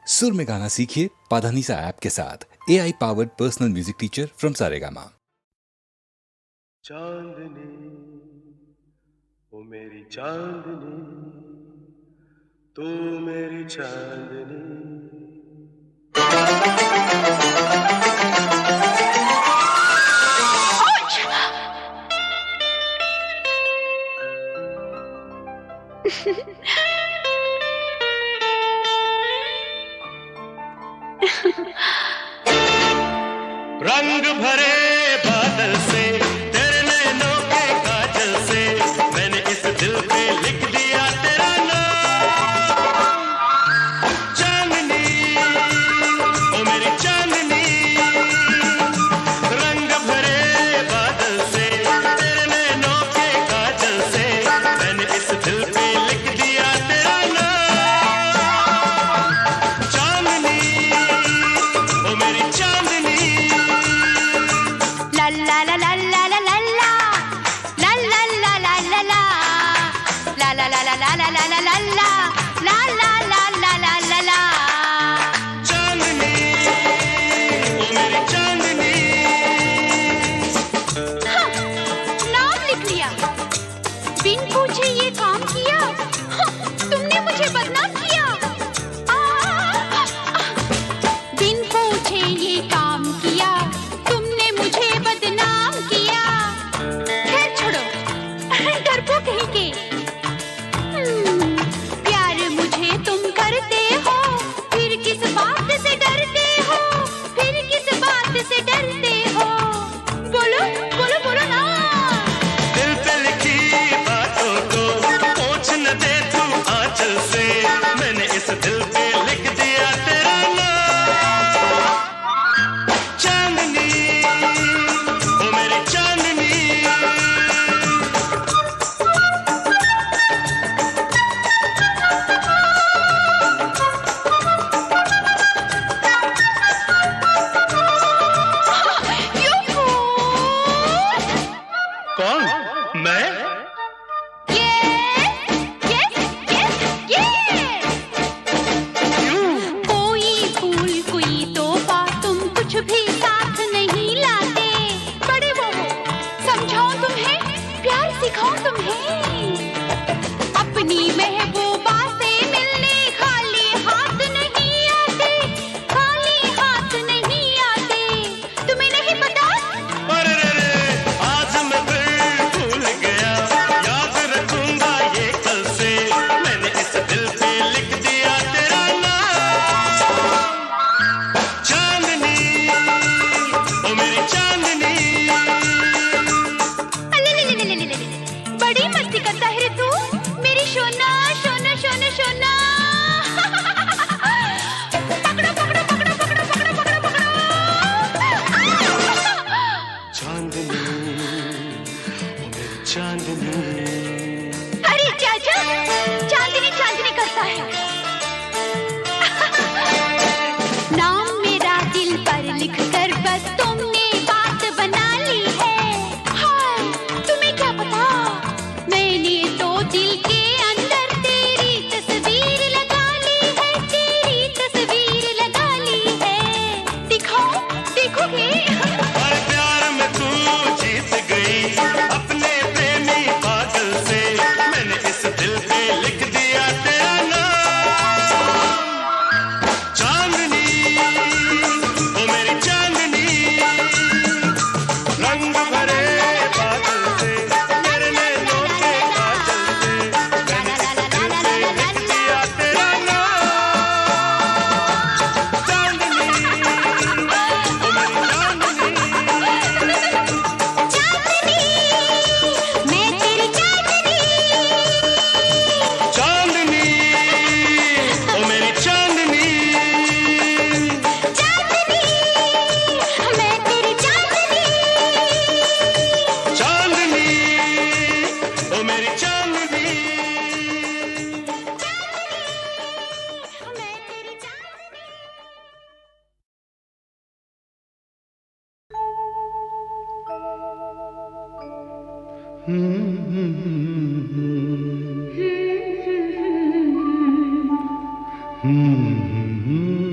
सुर में गाना सीखिए पाधानीसा ऐप के साथ। AI powered personal music teacher from Saregama. चांदनी ओ मेरी चांदनी, तू मेरी चांदनी। रंग भरे बादल से, तेरे नैनों के काजल से, मैंने इस दिल पे लिख दिया तेरा नाम। चांदनी ओ मेरी चांदनी, रंग भरे बादल से, तेरे नैनों के काजल से, मैंने इस दिल पे लिख दिया तेरा नाम। चांदनी ओ मेरी चांदनी। अरे चाचा, चांदनी चांदनी करता है। नाम मेरा दिल पर लिख कर बस तुमने बात बना ली है। हाय, तुम्हें क्या पता, मैंने तो दिल के अंदर तेरी तस्वीर लगा ली है, तेरी तस्वीर लगा ली है। दिखाओ, देखोगे? हर प्यार में तू जीत गई अपने प्रेमी पागल से, मैंने इस दिल पे लिख दिया तेरा नाम। चांदनी ओ मेरी चांदनी, रंग भरे बादल से, मेरे नैनों के काजल से, मैंने इस दिल पे लिख दिया तेरा नाम। चांदनी ओ मेरी चांदनी। चांदनी, मैं तेरी चांदनी। चांदनी ओ मेरी चांदनी। चांदनी, मैं तेरी चांदनी। चांदनी ओ मेरी चांदनी। मैं तेरी चांदनी। हम्म।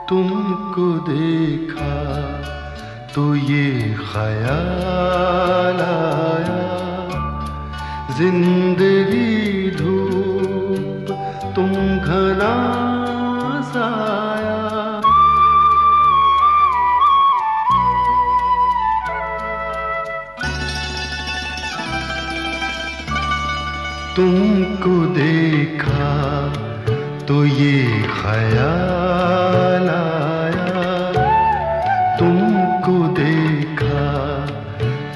तुमको देखा तो ये ख्याल आया, जिंदगी धूप तुम घना साया। तुमको देखा तो ये ख्याल आया, तुमको देखा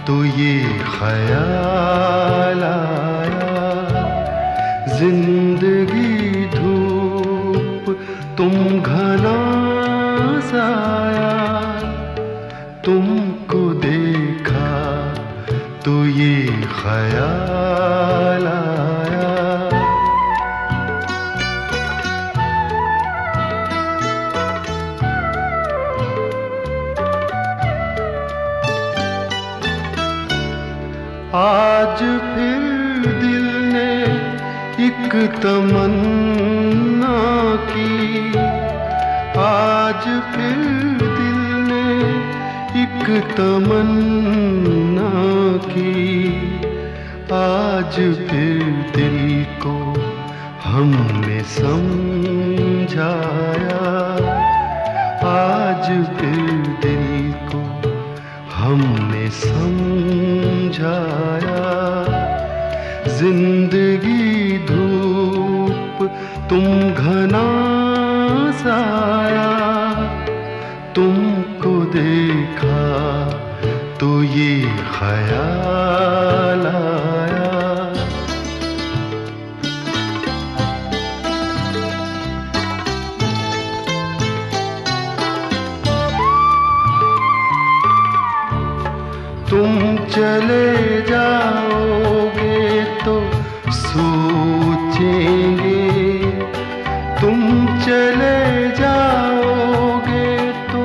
तो ये ख्याल आया, जिंदगी धूप तुम घना साया। तुमको देखा तो ये ख्याल आया। आज फिर दिल ने एक तमन्ना की, आज फिर दिल ने एक तमन्ना की, आज फिर दिल को हमने समझाया, आज फिर दिल को हमने समझाया। जिंदगी धूप तुम घना साया, तुमको देखा तो ये ख्याल आया। तुम चले जाओगे तो सोचेंगे, तुम चले जाओगे तो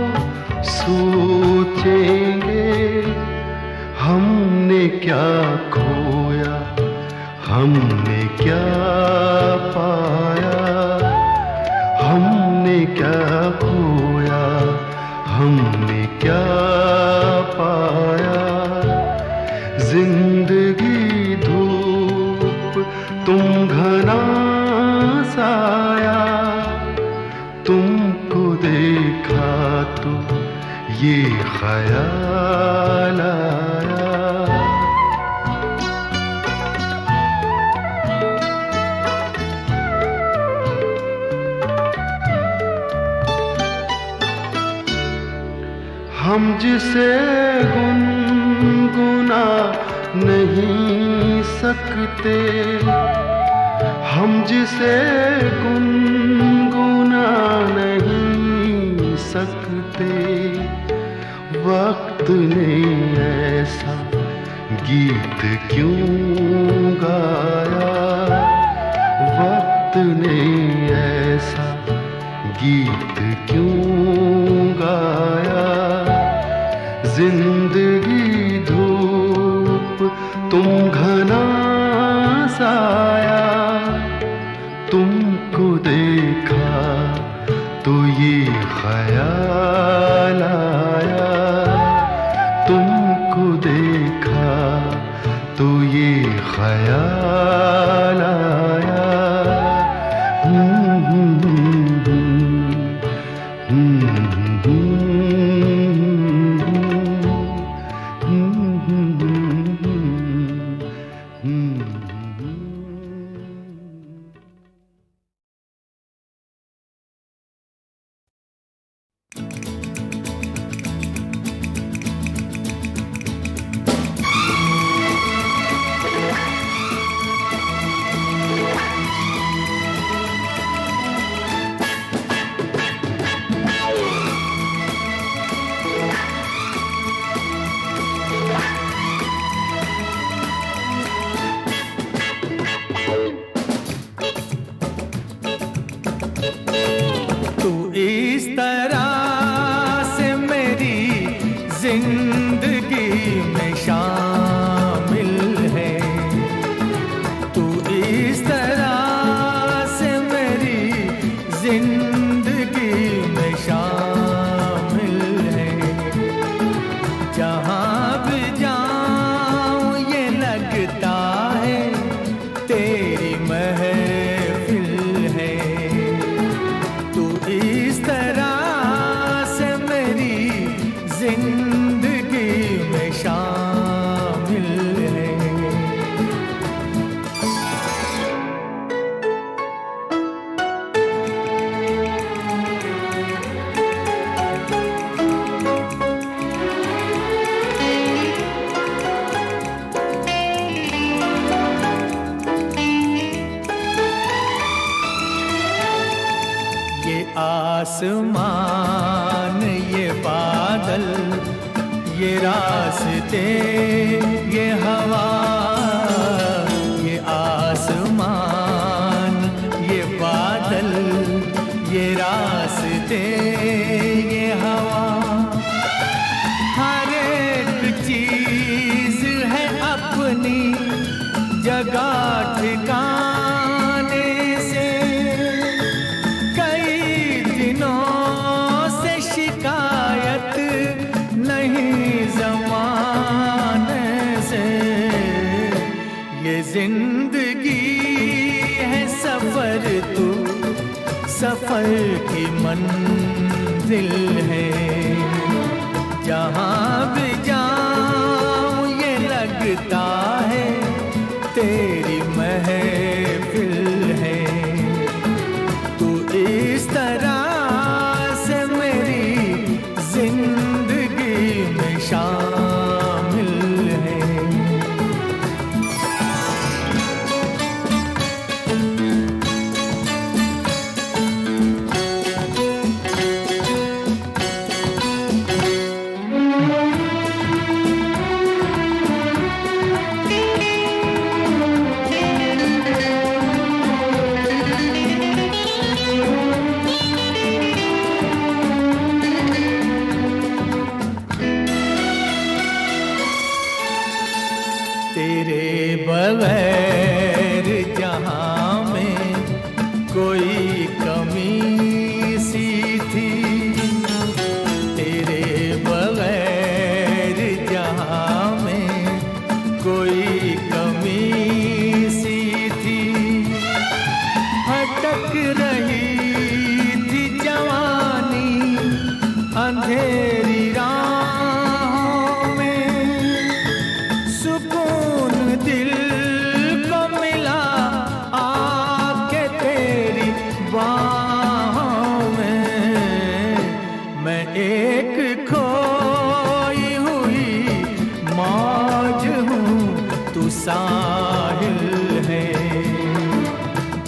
सोचेंगे, हमने क्या खोया हमने क्या पाया, हमने क्या खोया हमने क्या पाया। जिंदगी धूप तुम घना साया, तुमको देखा तो ये ख्याल आया। हम जिसे गुनगुना नहीं सकते, हम जिसे गुनगुना नहीं सकते, वक्त ने ऐसा गीत क्यों गाया, वक्त ने ऐसा गीत क्यों गाया। जिंदगी धूप तुम घना साया, तुमको देखा तो ये ख्याल आया, तुमको देखा तो ये ख्याल आया। में शामिल है। तू इस तरह से मेरी जिंदगी में शामिल है। जहाँ भी जाऊँ ये लगता है तेरी महफिल है। तू इस तरह से मेरी जिंदगी में शामिल है। ये आसमान, ये बादल, ये रास्ते, ये हवा। ये आसमान, ये बादल, ये रास्ते, ये हवा। हर एक चीज है अपनी जगह ठिकाने से। कई दिनों से शिकायत नहीं ज़माने से। ये जिंदगी है सफर, तू सफर की मंजिल है। जहाँ भी जाऊँ ये लगता है तेरी महफिल है। तू इस तरह से मेरी जिंदगी में शामिल है। तेरे बगैर जहाँ में कोई कमी सी थी। तेरे बगैर जहाँ में कोई कमी सी थी। भटक रही थी जवानी अंधेरी राहों में। सुकून दिल को मिला आके तेरी बाहों में। मैं एक खोई हुई मौज हूँ, तू साहिल है।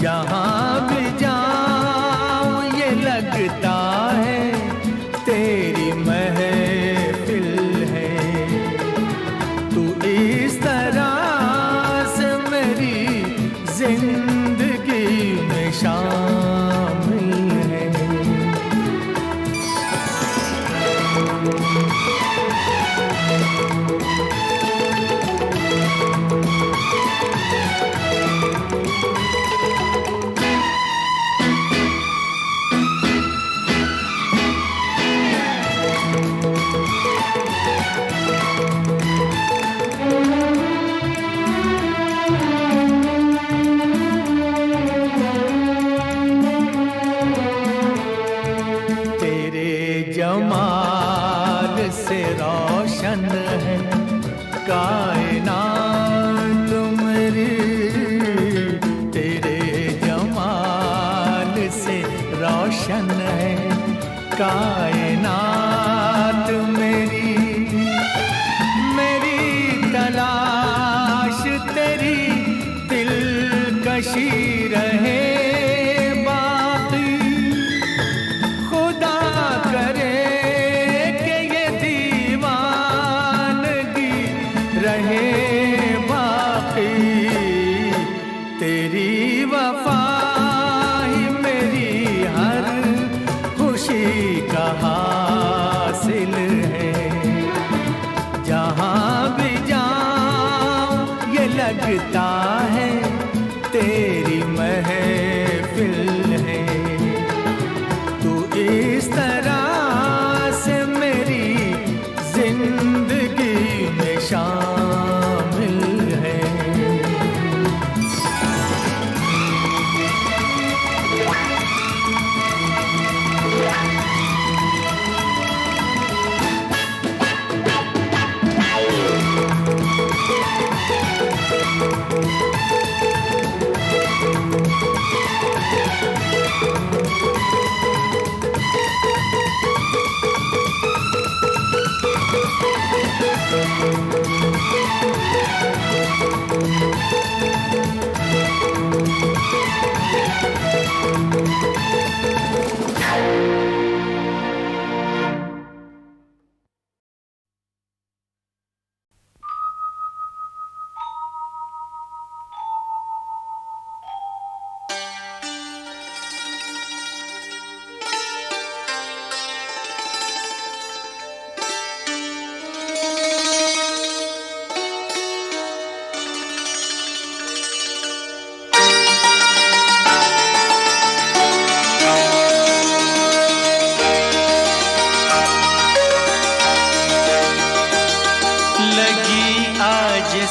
जहाँ भी जाऊँ ये लगता है तेरी महफिल है। तू इस तरह से मेरी जिंदगी में शामिल है। तेरे जमाल से रोशन है कायनात मेरी। तेरे जमाल से रोशन है कायनात मेरी। मेरी तलाश तेरी दिलकशी रहे बाकी। खुदा करे कि ये दीवानगी रहे बाकी। तेरी वफा ही मेरी हर खुशी का हासिल है। जहाँ लगता है तेरी महफिल है। तू इस तरह से मेरी जिंदगी में शामिल है।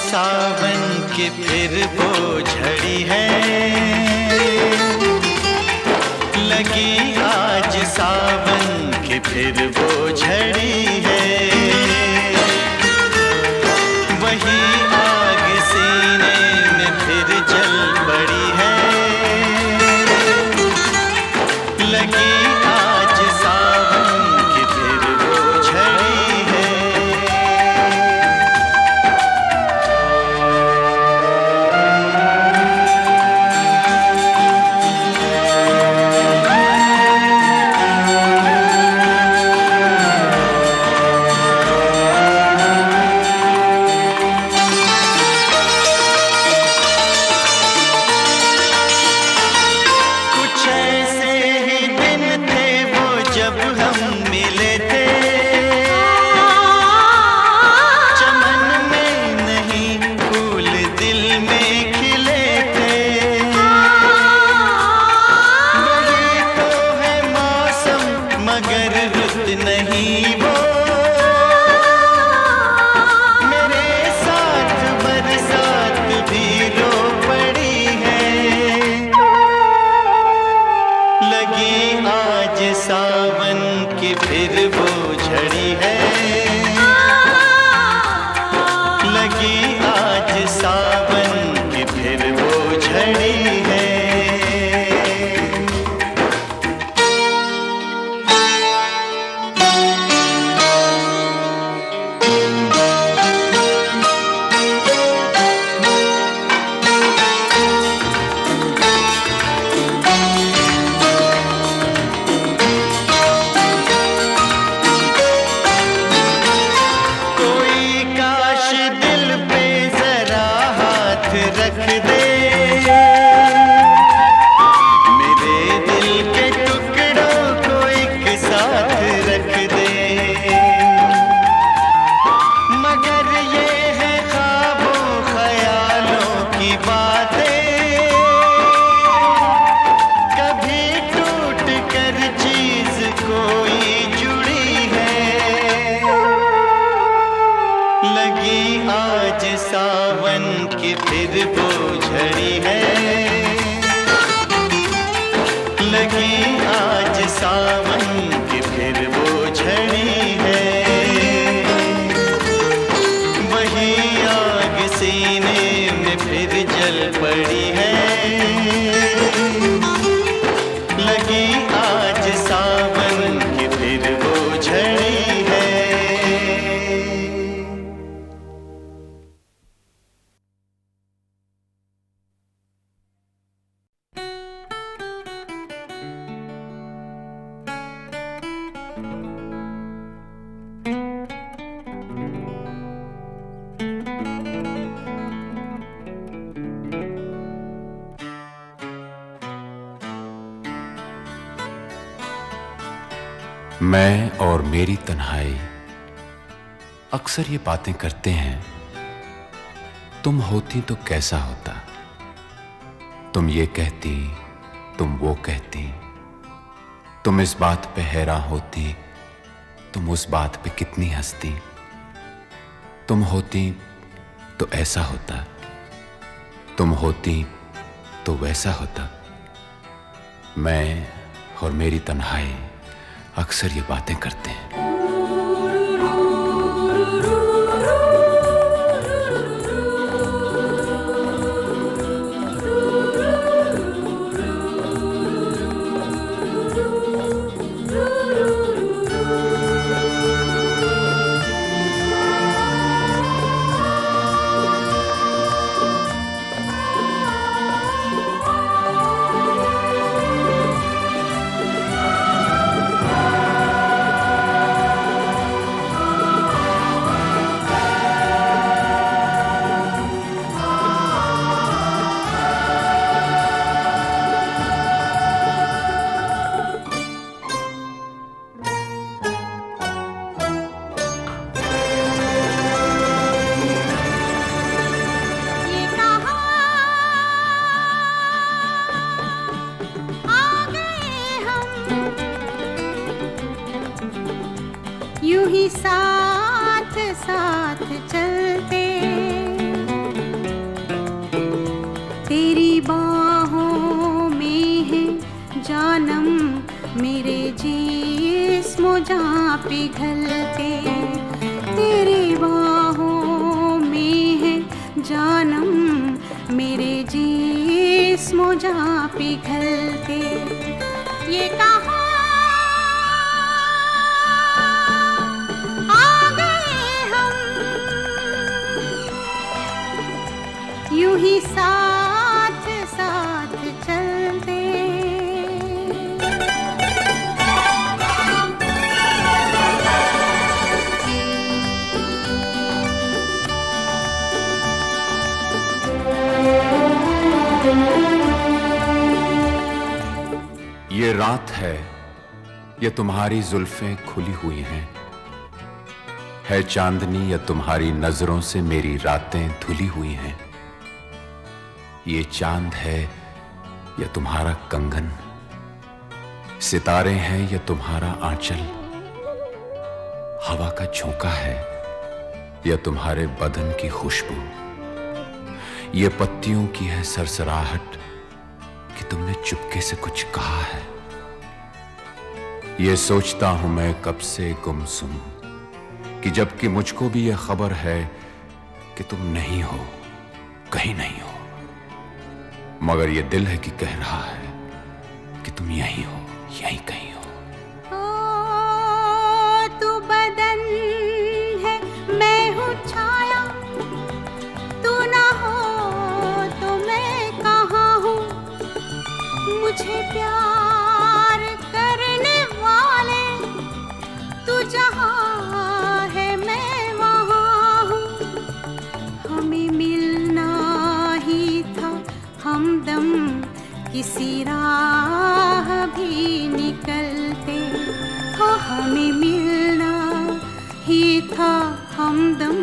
सावन की फिर वो झड़ी है, लगी आज सावन की फिर वो झड़ी है। वही आग सीने में फिर जल पड़ी है, लगी आज सावन की फिर वो झड़ी है। मैं और मेरी तन्हाई अक्सर ये बातें करते हैं तुम होती तो कैसा होता, तुम ये कहती, तुम वो कहती, तुम इस बात पे हैरान होती, तुम उस बात पे कितनी हंसती। तुम होती तो ऐसा होता, तुम होती तो वैसा होता। मैं और मेरी तन्हाई अक्सर ये बातें करते हैं। ये कहाँ आ गए हम, यूं ही साथ साथ चलते, तेरी बाहों में है जानम, मेरे जिस्म जहाँ पिघलते, तेरी बाहों में है जानम, मेरे जिस्म जहाँ पिघलते। ये कहाँ आ गए हम, यूं ही साथ साथ चलते। ये रात है, ये तुम्हारी जुल्फें खुली हुई हैं, है चांदनी या तुम्हारी नजरों से मेरी रातें धुली हुई हैं। ये चांद है या तुम्हारा कंगन, सितारे हैं या तुम्हारा आंचल, हवा का झोंका है या तुम्हारे बदन की खुशबू, ये पत्तियों की है सरसराहट कि तुमने चुपके से कुछ कहा है। ये सोचता हूं मैं कब से गुमसुम कि जबकि मुझको भी यह खबर है कि तुम नहीं हो, कहीं नहीं हो, मगर ये दिल है कि कह रहा है कि तुम यहीं हो, यहीं कहीं हो। ओ तू बदन है, मैं हूँ छाया, तू ना हो तो मैं कहाँ हूँ, मुझे प्यार करने वाले तू जहाँ है मैं वहाँ हूँ। हमें मिलना ही था हमदम, किसी राह भी निकलते हो, हमें मिलना ही था हमदम,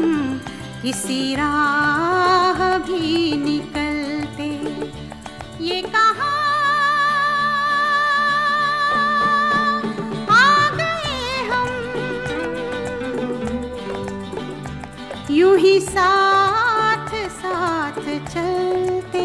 किसी राह भी निकलते। ये कहाँ आ गए हम, यूं ही साथ साथ चलते।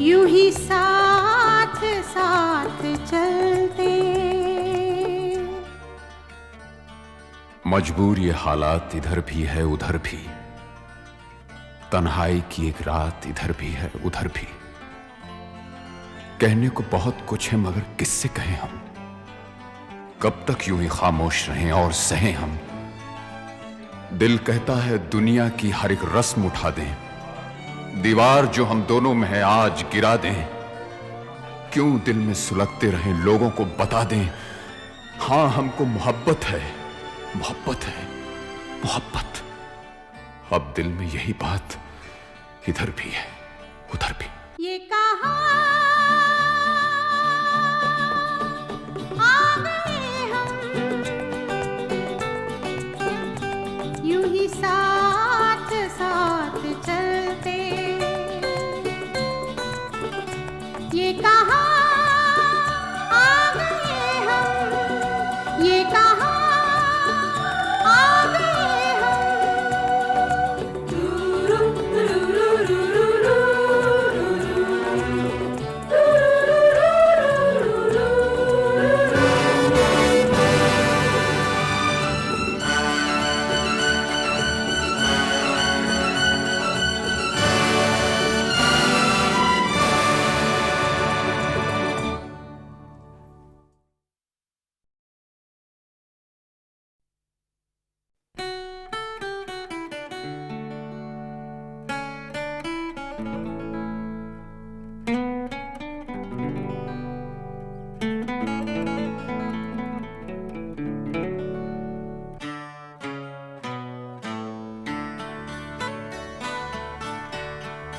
यूं ही साथ साथ चलते। मजबूर ये हालात इधर भी है उधर भी, तन्हाई की एक रात इधर भी है उधर भी। कहने को बहुत कुछ है मगर किससे कहें हम, कब तक यूं ही खामोश रहें और सहें हम। दिल कहता है दुनिया की हर एक रस्म उठा दें, दीवार जो हम दोनों में है आज गिरा दें। क्यों दिल में सुलगते रहें, लोगों को बता दें हां हमको मोहब्बत है, मोहब्बत है, मोहब्बत। अब दिल में यही बात इधर भी है उधर भी। ये कहाँ आ गए हम, यूं ही साथ साथ चलते। ये कहाँ आ गए हम, ये कहाँ आ गए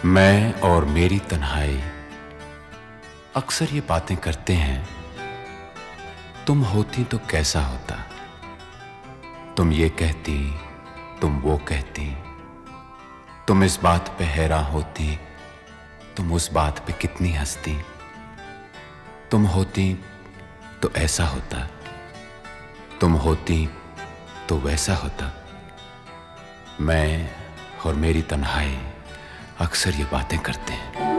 मैं और मेरी तन्हाई अक्सर ये बातें करते हैं, तुम होती तो कैसा होता। तुम ये कहती, तुम वो कहती, तुम इस बात पे हैरान होती, तुम उस बात पे कितनी हंसती। तुम होती तो ऐसा होता, तुम होती तो वैसा होता। मैं और मेरी तन्हाई अक्सर ये बातें करते हैं।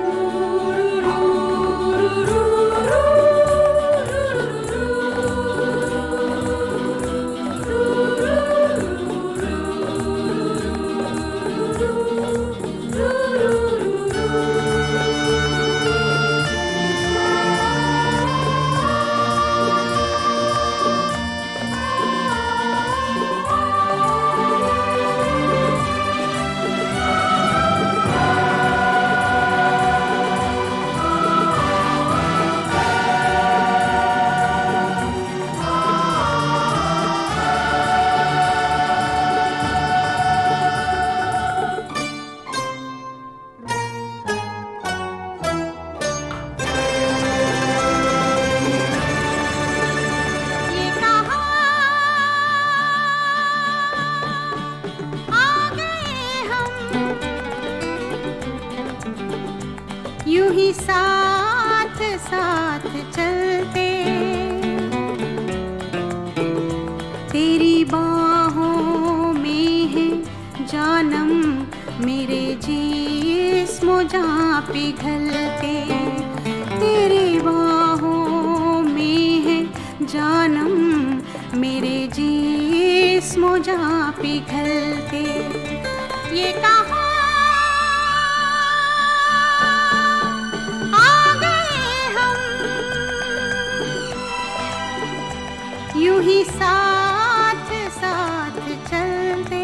यूं ही साथ साथ चलते। तेरी बाहों में है जानम मेरे जिस्म जहाँ पिघलते। तेरी बाहों में है जानम मेरे जिस्म जहाँ पिघलते। ये कहाँ यूं ही साथ साथ चलते।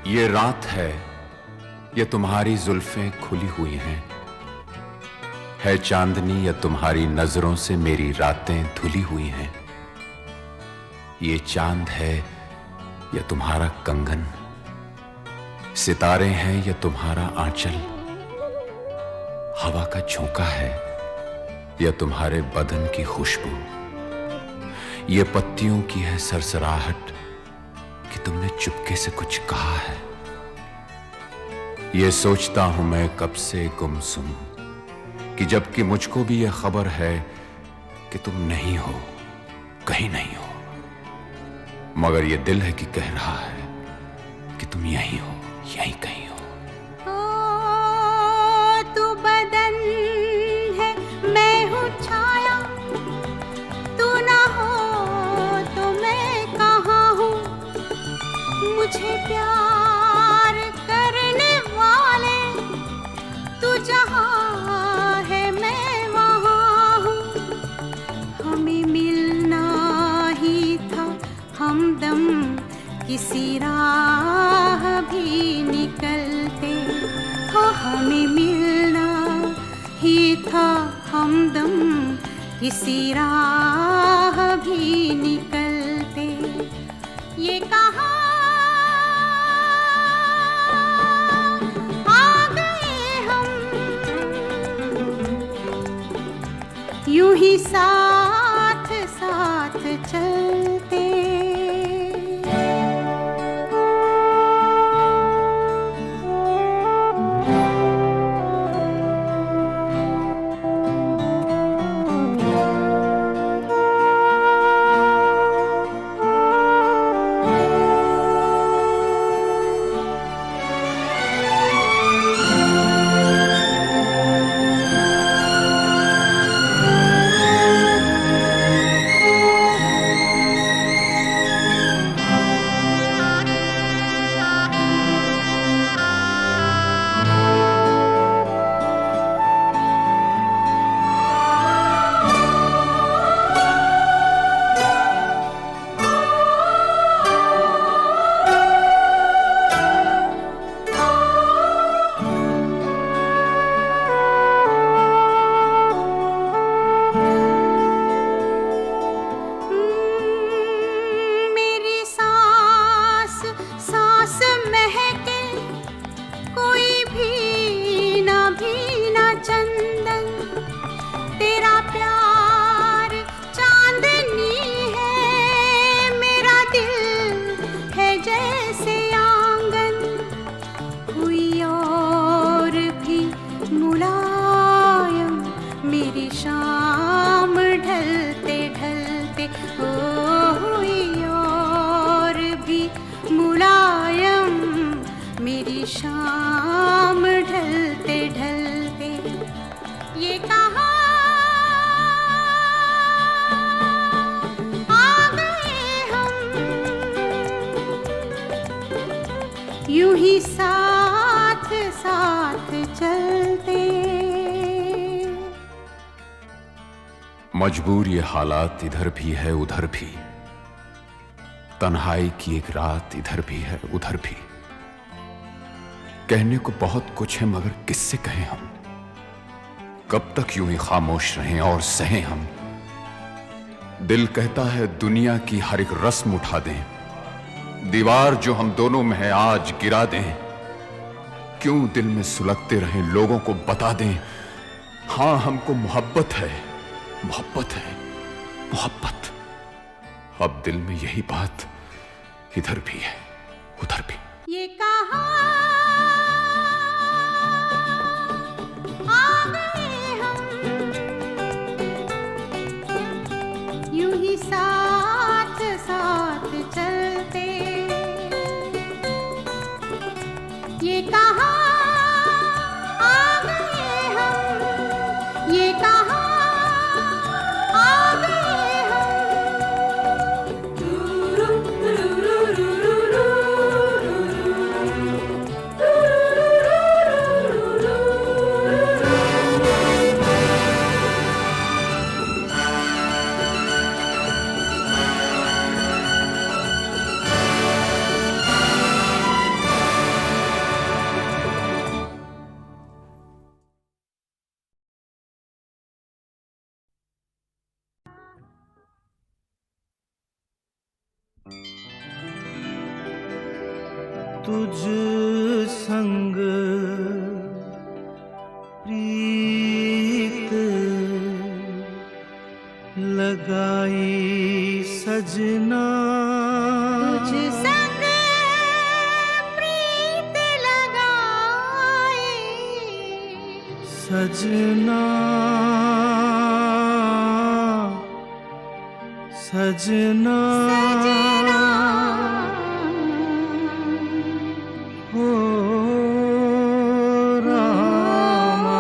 ये रात है, ये तुम्हारी जुल्फें खुली हुई हैं। है चांदनी या तुम्हारी नजरों से मेरी रातें धुली हुई हैं। ये चांद है या तुम्हारा कंगन, सितारे हैं या तुम्हारा आंचल, हवा का झोंका है या तुम्हारे बदन की खुशबू। ये पत्तियों की है सरसराहट कि तुमने चुपके से कुछ कहा है। ये सोचता हूं मैं कब से गुमसुम कि जबकि मुझको भी यह खबर है कि तुम नहीं हो, कहीं नहीं हो, मगर यह दिल है कि कह रहा है कि तुम यहीं हो, यहीं कहीं हो। तू बदन है, मैं हूँ छाया, तू ना हो तो मैं कहाँ हूँ। मुझे प्यार करने वाले तू जहाँ है मैं वहाँ हूँ। हमें मिलना ही था हमदम, किसी राह भी निकलते हो। हमें मिलना ही था हमदम, किसी राह भी निकलते। ये कहाँ आ गए हम, यूं ही साथ साथ चलते। मेरी सांस सांस महके, कोई भीना चंदन। तेरा प्यार चांदनी है, मेरा दिल है जैसे आंगन। कोई और भी मुलायम, मेरी शाम ढलते ढलते। ओ हुई और भी मुलायम, मेरी शाम ढलते ढलते। ये कहाँ आ गए हम, यूं ही साथ साथ चलते। मजबूर ये हालात इधर भी है उधर भी, तन्हाई की एक रात इधर भी है उधर भी। कहने को बहुत कुछ है मगर किससे कहें हम, कब तक यूं ही खामोश रहें और सहें हम। दिल कहता है दुनिया की हर एक रस्म उठा दें, दीवार जो हम दोनों में है आज गिरा दें। क्यों दिल में सुलगते रहें, लोगों को बता दें हाँ हमको मोहब्बत है, मोहब्बत है, मोहब्बत। अब दिल में यही बात इधर भी है उधर भी। ये कहाँ आ गए हम, यूं ही साथ साथ चलते। ये कहाँ आ गए हम, ये कहाँ आ गए हम। तुझ संग प्रीत लगाई सजना, तुझ संग प्रीत लगाई सजना सजना हो रामा।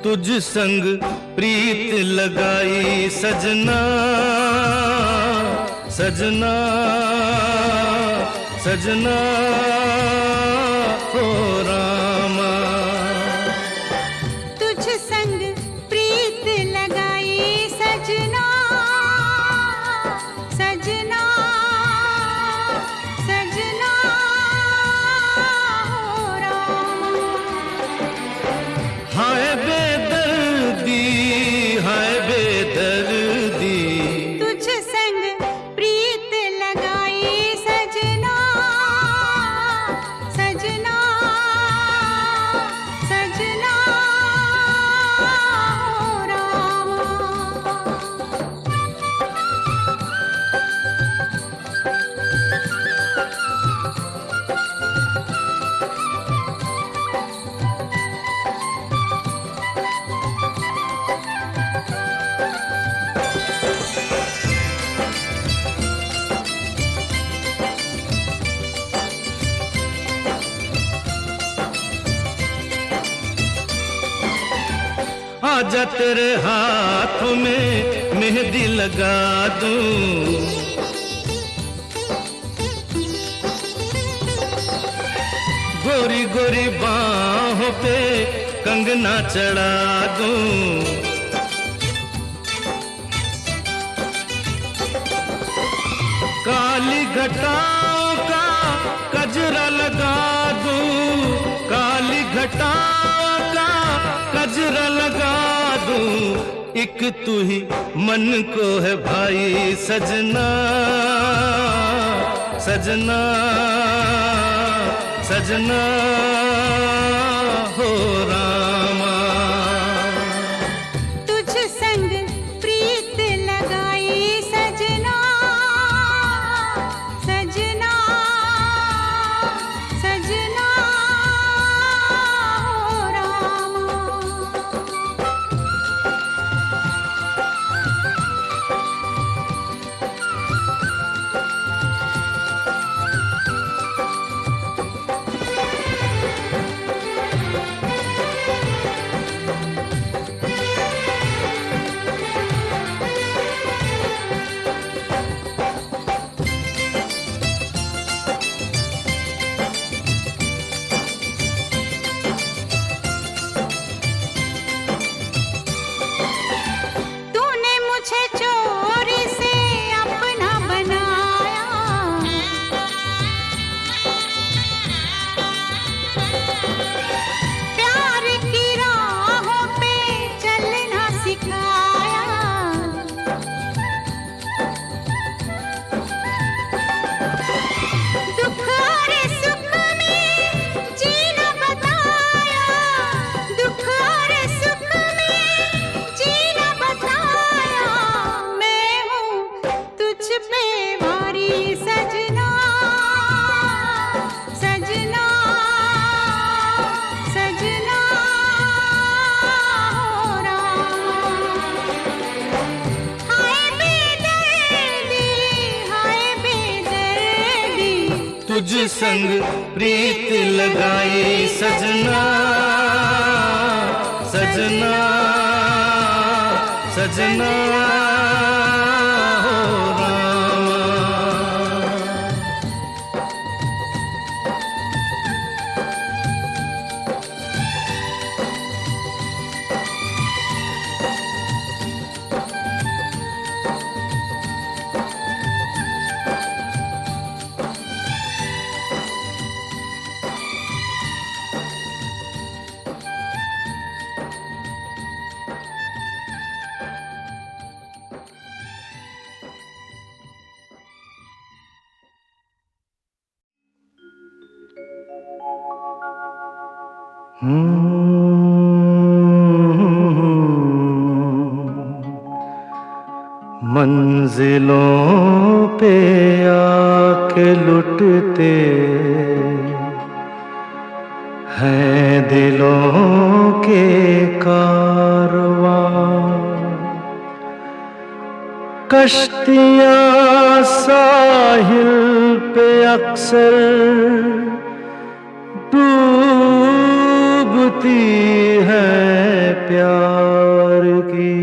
तुझ संग प्रीत लगाई सजना, सजना सजना हो रामा। तुझ संग प्रीत लगाई सजना, सजना सजना हो रामा। हाय बेदर्दी, हाय बेदर्दी, तुझ संग प्रीत लगाई सजना, सजना सजना हो रामा। आजा तेरे हाथ में मेहंदी लगा दूं, गोरी गोरी बाहों पे कंगना चढ़ा दूं। काली घटाओं का कजरा लगा दूं, काली घटाओं का कजरा लगा दूं। एक तू ही मन को है भाई सजना, सजना सजना हो रामा। तुझ संग प्रीत लगाई सजना, सजना सजना हो रामा। तूने मुझे चोरी से अपना बनाया, प्यार की राहों पे चलना सिखाया। दुख और सुख में जीना बताया, दुख और सुख में जीना बताया। मैं हूँ तुझ पे भारी सजना, सजना सजना हो रामा। हाय बेदर्दी, हाय बेदर्दी, तुझ संग प्रीत लगाई सजना, सजना सजना हो रामा। मंजिलों पे आके लुटते हैं दिलों के कारवां, कश्तियां साहिल पे अक्सर डूबती है प्यार की।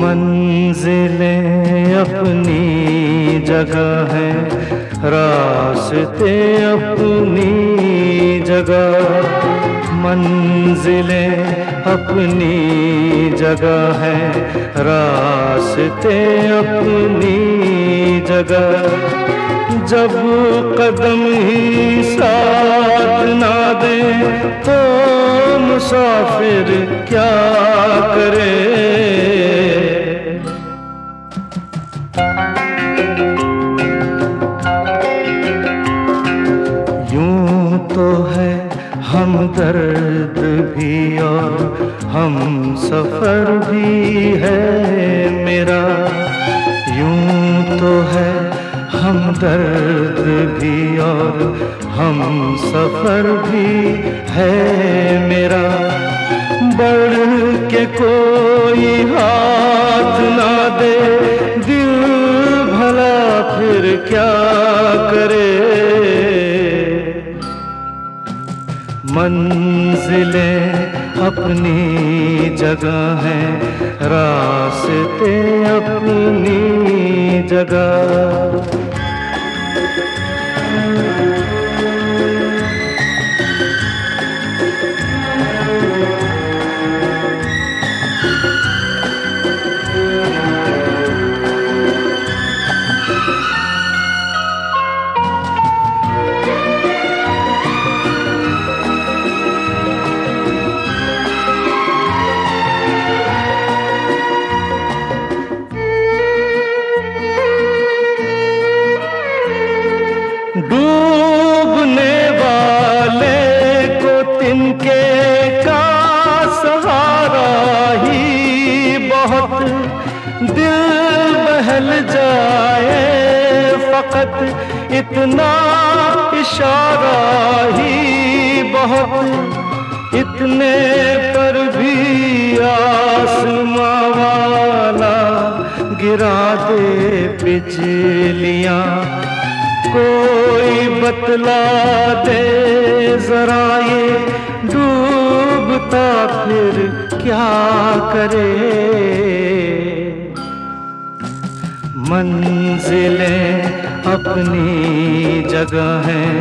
मंजिलें अपनी जगह है, रास्ते अपनी जगह। मंजिलें अपनी जगह है, रास्ते अपनी जगह। जब कदम ही साथ ना दे तो मुसाफिर क्या करे। यूं तो है हमदर्द भी और हम सफर भी है मेरा। यूं तो है हमदर्द भी और हम सफर भी है मेरा। बढ़ के कोई हाथ ना दे दिल भला फिर क्या करे। मंजिलें अपनी जगह हैं, रास्ते अपनी जगह। डूबने वाले को तिनके का सहारा ही बहुत। दिल बहल जाए फकत इतना इशारा ही बहुत। इतने पर भी आसमां वाला गिरा दे बिजलियां। कोई बतला दे जरा ये डूबता फिर क्या करे। मंजिलें अपनी जगह हैं,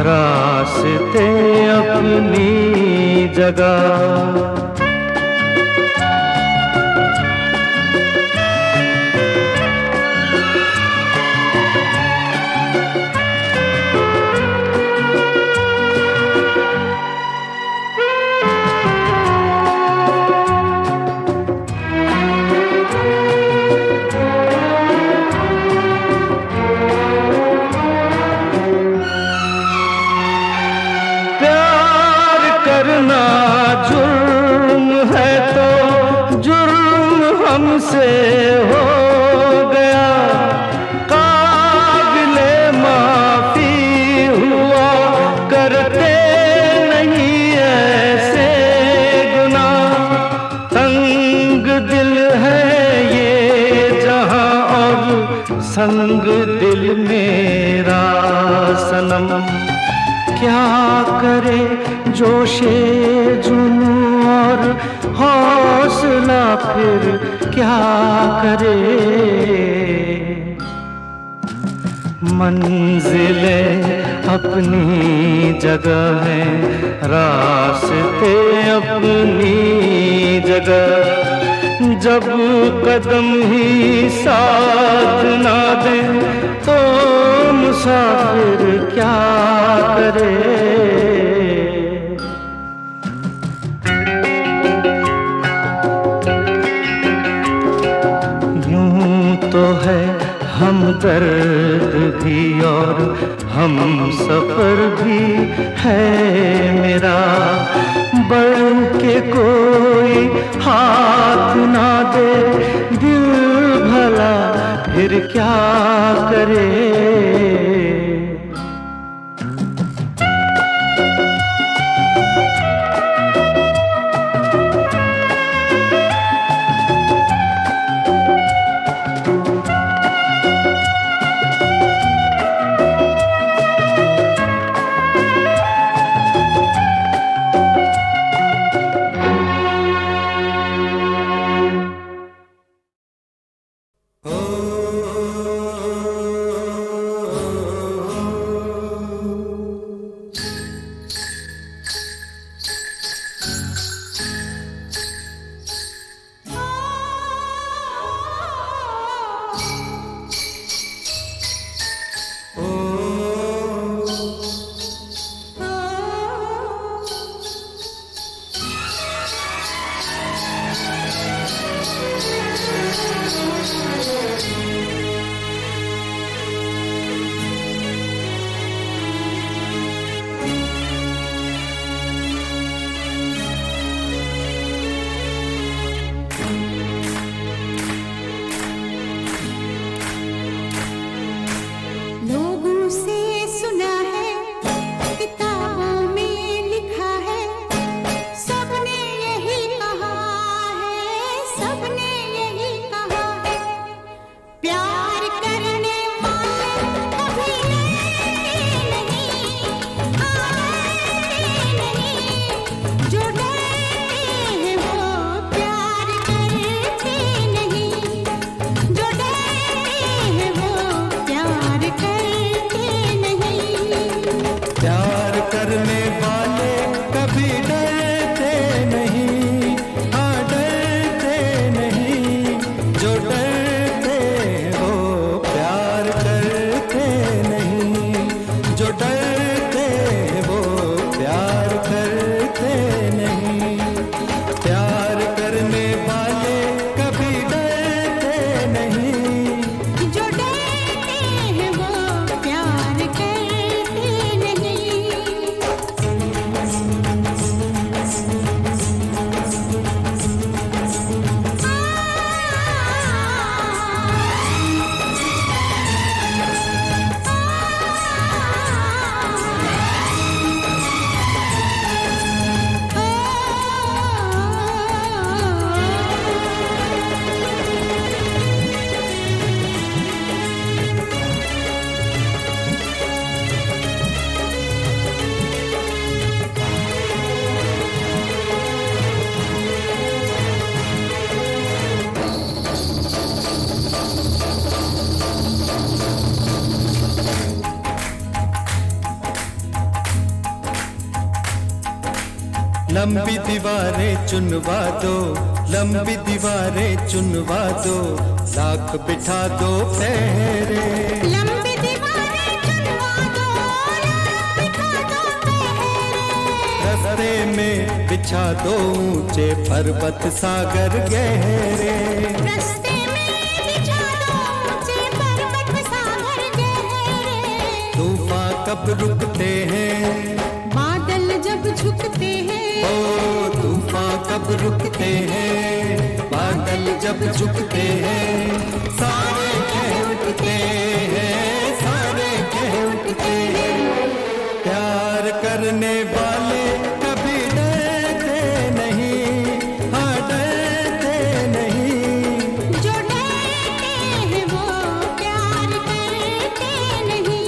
रास्ते अपनी जगह। करना जुर्म है तो जुर्म हमसे हो गया। काबिले माफी हुआ करते नहीं ऐसे गुनाह। तंग दिल है ये जहां और संग दिल मेरा सनम। क्या करे जोशे जुनून और हौसला फिर क्या करे। मंजिलें अपनी जगह हैं, रास्ते अपनी जगह। जब कदम ही साथ ना दे तो मुसाफिर क्या करे। दर्द भी और हम सफर भी है मेरा। बढ़ के कोई हाथ ना दे दिल भला फिर क्या करे। लंबी दीवारें चुनवा दो, लंबी दीवारें चुनवा दो, लाख बिठा दो पहरे। लंबी दीवारें चुनवा दो, लाख बिठा दो पहरे। रस्ते में बिछा दो ऊंचे पर्वत सागर गहरे। रस्ते में बिछा दो ऊंचे पर्वत सागर गहरे। तूफान कब रुकते हैं, बादल जब झुकते हैं। ओ तूफान कब रुकते हैं, बादल जब झुकते हैं। सारे कह उठते हैं, सारे कह उठते हैं। प्यार करने वाले कभी डरते नहीं, हाँ डरते नहीं। जो डरते हैं वो प्यार करते नहीं।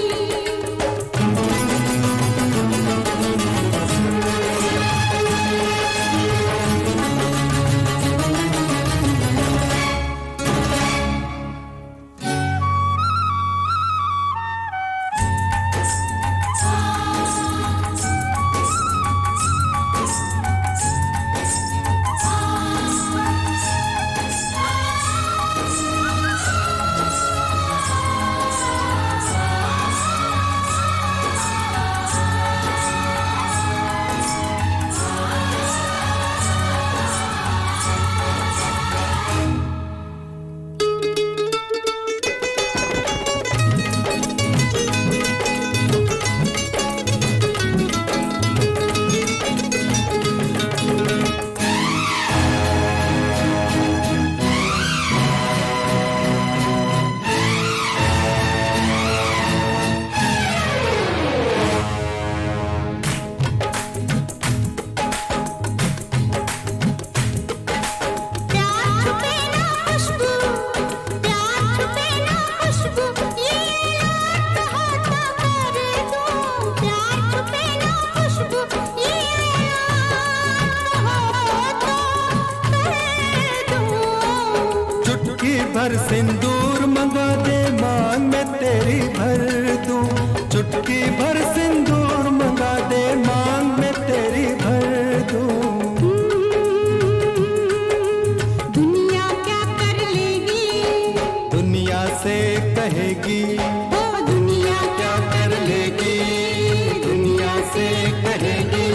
भर सिंदूर मंगा दे मांग में तेरी भर दूं, चुटकी भर सिंदूर मंगा दे मांग में तेरी भर दूं। दुनिया क्या कर लेगी, दुनिया से कहेगी, ओ दुनिया क्या कर लेगी, दुनिया से कहेगी,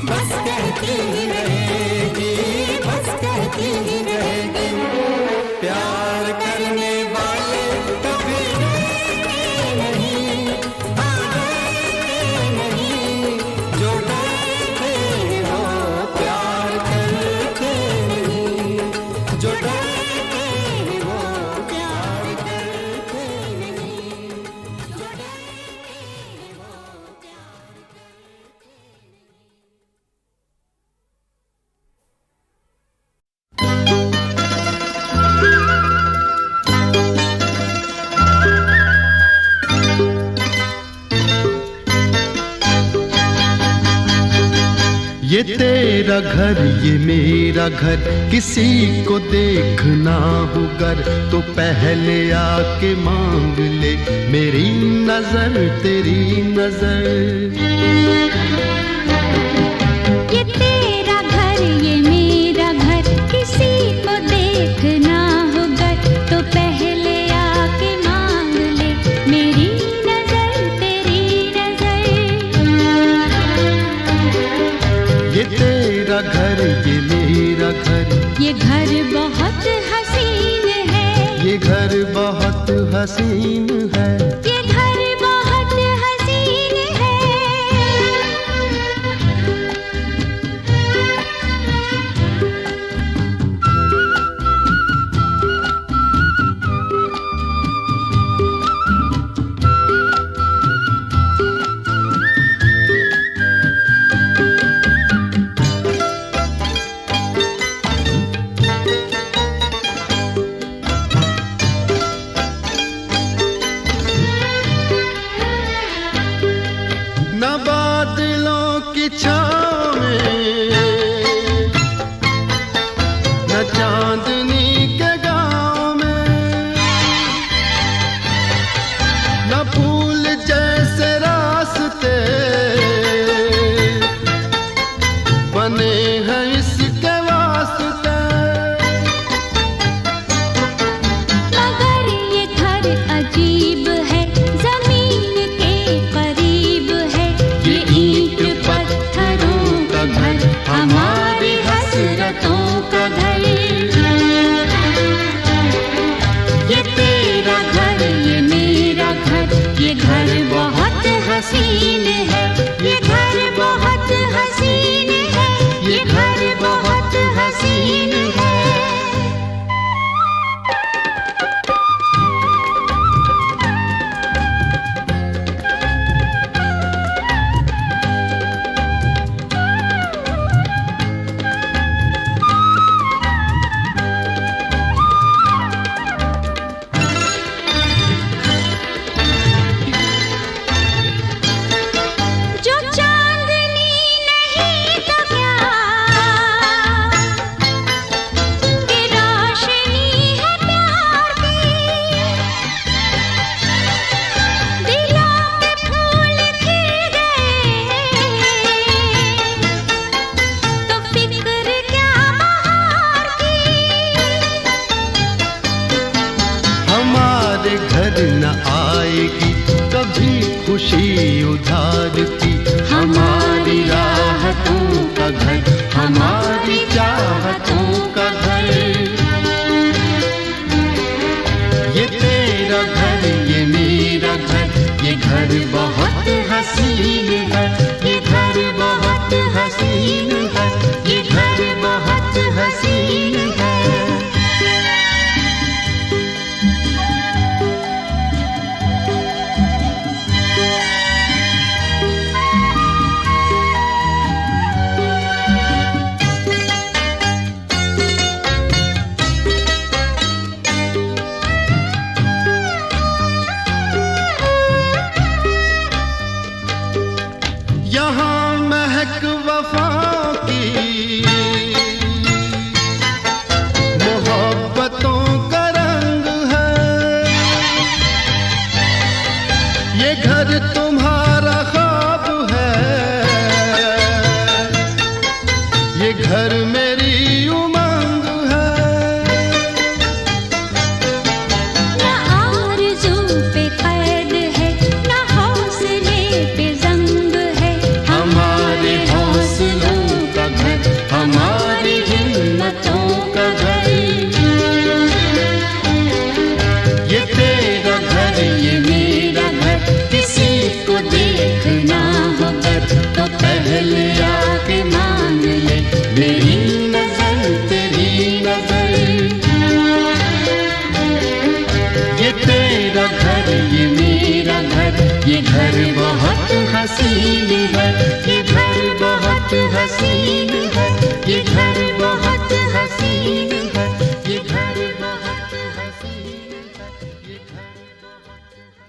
बस कहती ही रहेगी, बस कहती ही रहेगी। प्यार करने वाले कभी डरते नहीं, हाँ डरते नहीं, जो डरते हो प्यार करते नहीं, जो डरते हो प्यार करते नहीं, जो डरते हो प्यार ये तेरा घर ये मेरा घर, किसी को देखना हो गर तो पहले आके मांग ले मेरी नजर तेरी नजर। ये तेरा घर ये मेरा घर, किसी को देखना होगा तो पहले आके मांग ले मेरी नजर तेरी नजर। ये तेरा घर ये मेरा घर, ये घर बहुत हसीन है, ये घर बहुत हसीन है, ये घर बहुत हसीन है। न बादलों की छाँव में न चांदनी के गाँव में, न फूल जैसे रास्ते बने हैं इसके वास्ते। मगर ये घर अजीब है, जमीन के करीब है, ये ईंट पत्थरों का घर, हमारी हसरतों का घर। ये तेरा घर ये मेरा घर, ये घर बहुत हसीन है, ये घर बहुत हसीन है, ये घर बहुत हसीन है। जो चांदनी नहीं तो क्या, कि रोशनी है प्यार की, दिलों के फूल खिल गए तो फिक्र क्या बहार की। हमारे घर न आएगी कभी खुशी उधार की, हमारी राहतों का घर, हमारी चाहतों का घर। ये तेरा घर ये मेरा घर, ये घर बहुत हसीन है, ये घर बहुत हसीन है, ये घर बहुत हसीन है। यहाँ महक वफा घर मेरी उमंग है। ना आरज़ू पे कैद है, ना हौसले पे जंग है। हमारे हौसलों का घर, हमारी हिम्मतों का घर। ये तेरा घर, ये मेरा घर, किसी को देखना हो घर तो पहले आके मांग ले मेरी नजर, तेरी नजर। ये तेरा घर, ये मेरा घर, ये घर बहुत हसीन है, ये घर बहुत हसीन है, ये घर बहुत हसीन है, ये घर बहुत हसीन है, ये घर बहुत हसीन है।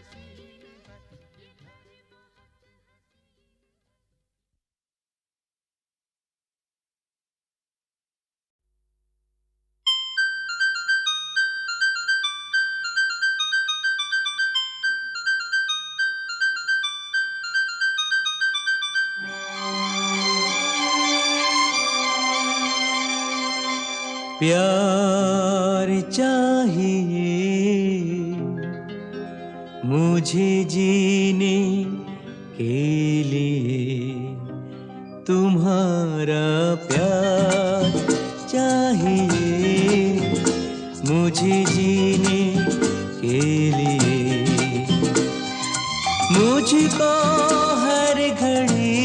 प्यार चाहिए मुझे जीने के लिए, तुम्हारा प्यार चाहिए मुझे जीने के लिए। मुझको हर घड़ी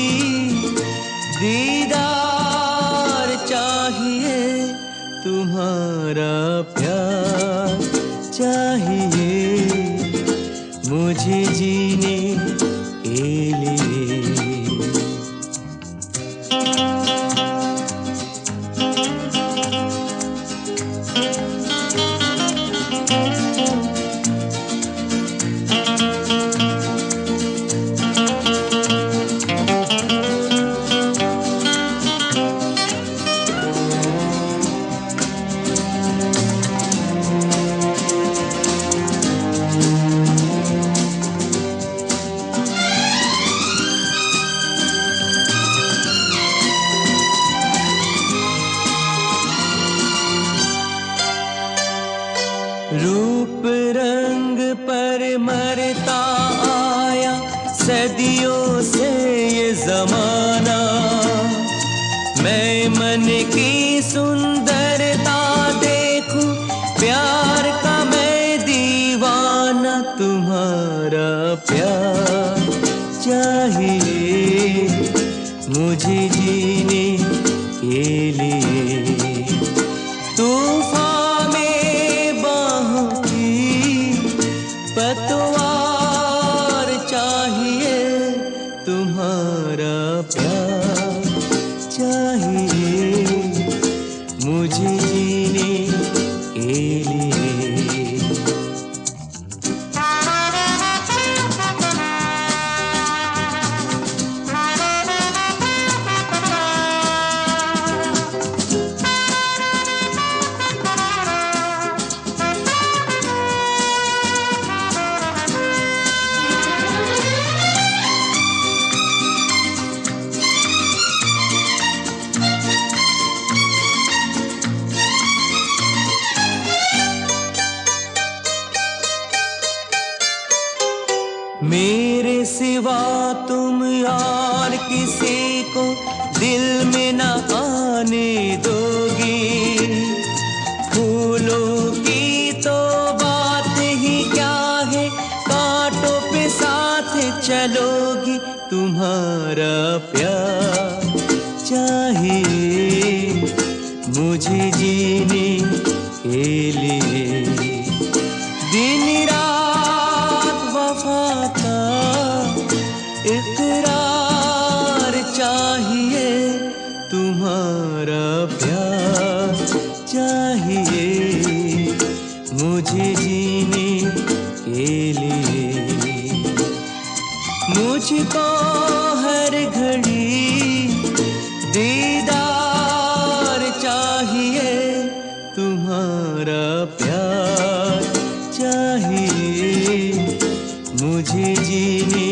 दीदार चाहिए, तुम्हारा प्यार चाहिए मुझे जीने के लिए। रूप रंग पर मरता आया सदियों से ये जमाना। मैं मन की सुंदरता देखूं, प्यार का मैं दीवाना। तुम्हारा प्यार चाहिए मुझे जीने के लिए। तूफान में बाहों की पतवार चाहिए, तुम्हारा प्यार चाहिए मुझे जीने के लिए। मेरे सिवा तुम यार किसी को दिल में न आने दोगी। फूलों की तो बात ही क्या है, कांटों पे साथ चलोगी। तुम्हारा प्यार चाहिए मुझे जीने के लिए। दिन रात वफा का इकरार चाहिए, तुम्हारा प्यार चाहिए मुझे जीने के लिए। मुझको हर घड़ी दीदार चाहिए, तुम्हारा प्यार चाहिए मुझे जीने